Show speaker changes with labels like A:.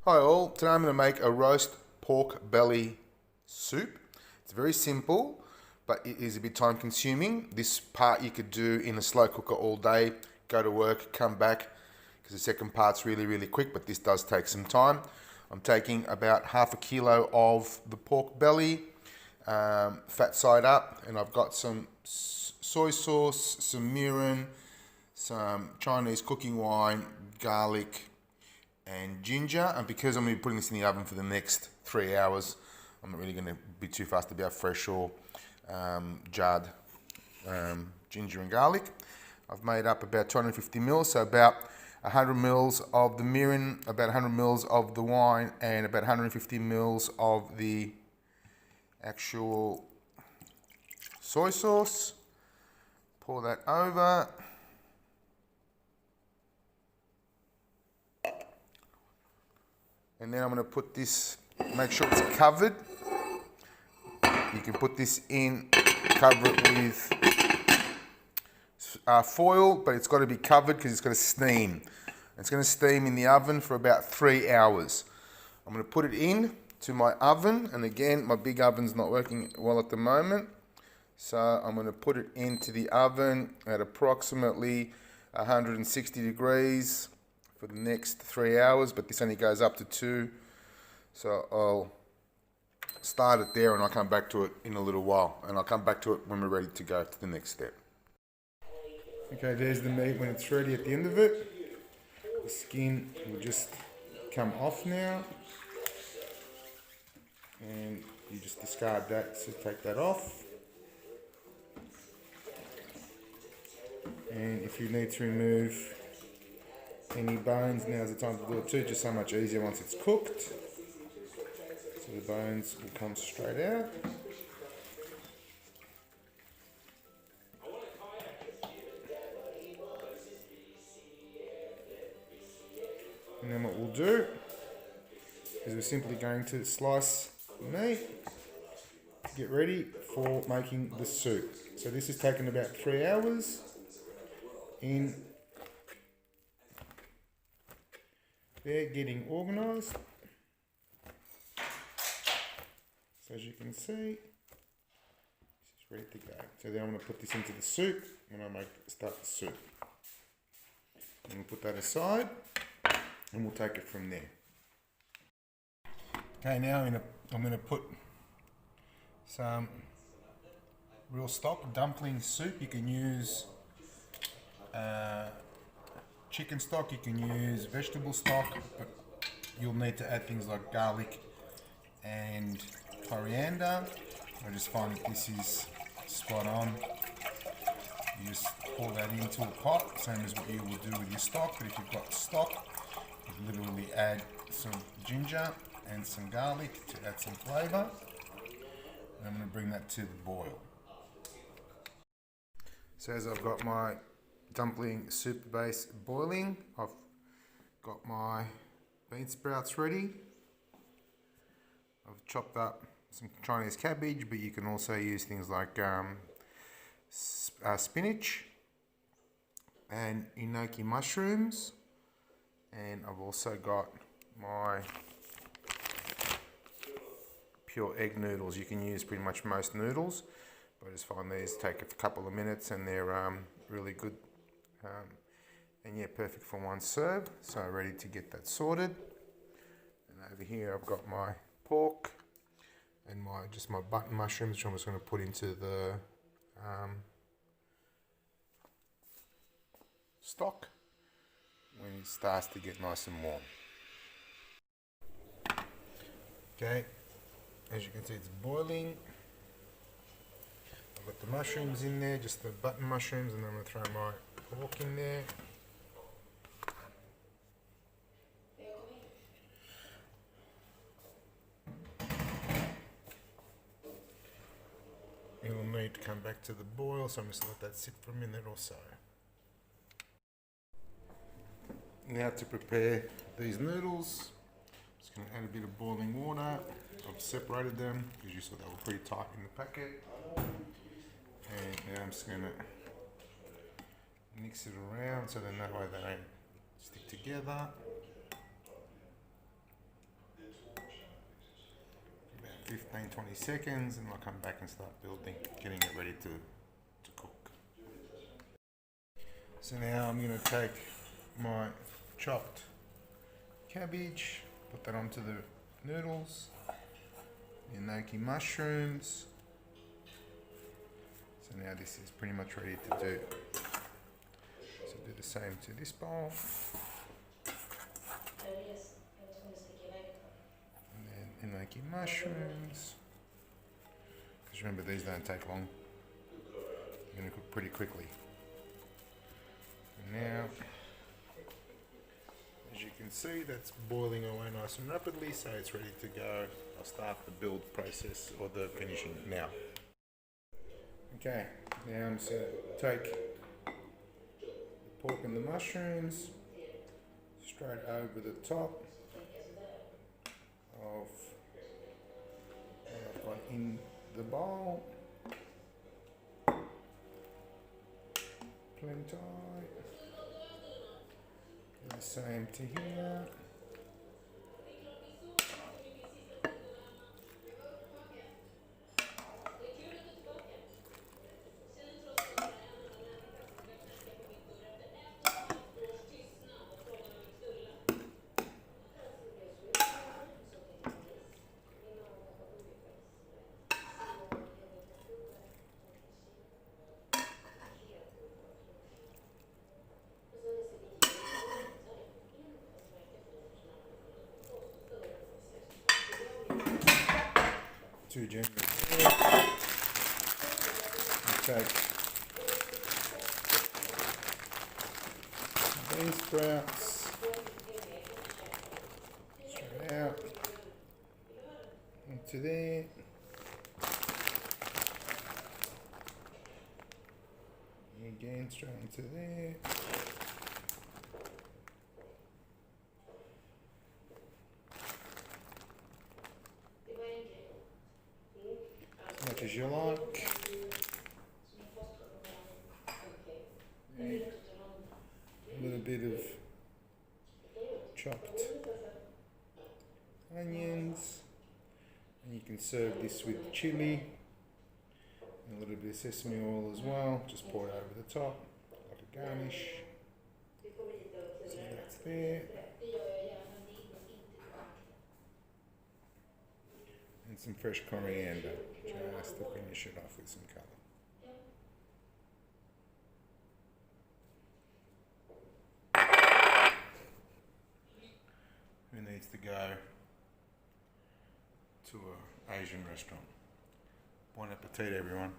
A: Hi all, today I'm going to make a roast pork belly soup. It's very simple, but it is a bit time consuming. This part you could do in a slow cooker all day, go to work, come back, because the second part's really quick, but this does take some time. I'm taking about half a kilo of the pork belly, fat side up, and I've got some soy sauce, some mirin, some Chinese cooking wine, garlic, and ginger. And because I'm going to be putting this in the oven for the next 3 hours, I'm not really going to be too fast about fresh or jarred ginger and garlic. I've made up about 250 mils, so about 100 mils of the mirin, about 100 mils of the wine, and about 150 mils of the actual soy sauce. Pour that over. And then I'm going to put this, make sure it's covered. You can put this in, cover it with foil, but it's got to be covered because it's going to steam. It's going to steam in the oven for about 3 hours. I'm going to put it in to my oven, and again, my big oven's not working well at the moment. So I'm going to put it into the oven at approximately 160 degrees. For the next 3 hours, but this only goes up to 2. So I'll start it there and I'll come back to it in a little while. And I'll come back to it when we're ready to go to the next step. Okay, there's the meat when it's ready at the end of it. The skin will just come off now. And you just discard that, so take that off. And if you need to remove any bones, now's the time to do it too, just so much easier once it's cooked. So the bones will come straight out. And then what we'll do is we're simply going to slice the meat to get ready for making the soup. So this has taken about 3 hours in they're getting organised. So as you can see, this is ready to go. So then I'm going to put this into the soup when I start the soup. And we'll put that aside and we'll take it from there. Okay, now I'm going to put some real stock dumpling soup. You can use chicken stock, you can use vegetable stock, but you'll need to add things like garlic and coriander. I just find that this is spot on. You just pour that into a pot, same as what you would do with your stock, but if you've got stock, you literally add some ginger and some garlic to add some flavour. And I'm going to bring that to the boil. So as I've got my dumpling soup base boiling, I've got my bean sprouts ready. I've chopped up some Chinese cabbage, but you can also use things like spinach and enoki mushrooms. And I've also got my pure egg noodles. You can use pretty much most noodles, but I just find these take a couple of minutes and they're really good. And yeah, perfect for one serve. So ready to get that sorted. And over here I've got my pork and my button mushrooms, which I'm just going to put into the stock when it starts to get nice and warm. Okay, as you can see, it's boiling. I've got the mushrooms in there, just the button mushrooms, and then I'm going to throw my pork in there. It'll need to come back to the boil, so I'm just going to let that sit for a minute or so. Now to prepare these noodles, I'm just going to add a bit of boiling water. I've separated them because you saw they were pretty tight in the packet. And now I'm just going to mix it around so then that way they don't stick together. 15-20 seconds, and I'll come back and start building, getting it ready to cook. So now I'm going to take my chopped cabbage, put that onto the noodles, the enoki mushrooms. So now this is pretty much ready to do. So do the same to this bowl. And then enoki mushrooms. Because remember, these don't take long. They're going to cook pretty quickly. And now, as you can see, that's boiling away nice and rapidly, so it's ready to go. I'll start the build process or the finishing now. Okay, now I'm just going to take the pork and the mushrooms straight over the top of what I've got in the bowl. Plenty. Do the same to here. Too generous. Okay. Bean sprouts. Straight out. Into there. Again, straight into there. As much as you like. A little bit of chopped onions, and you can serve this with chili and a little bit of sesame oil as well. Just pour it over the top like a garnish. So that's there. And some fresh coriander, just to finish it off with some colour. Who needs to go to an Asian restaurant? Bon appetit, everyone.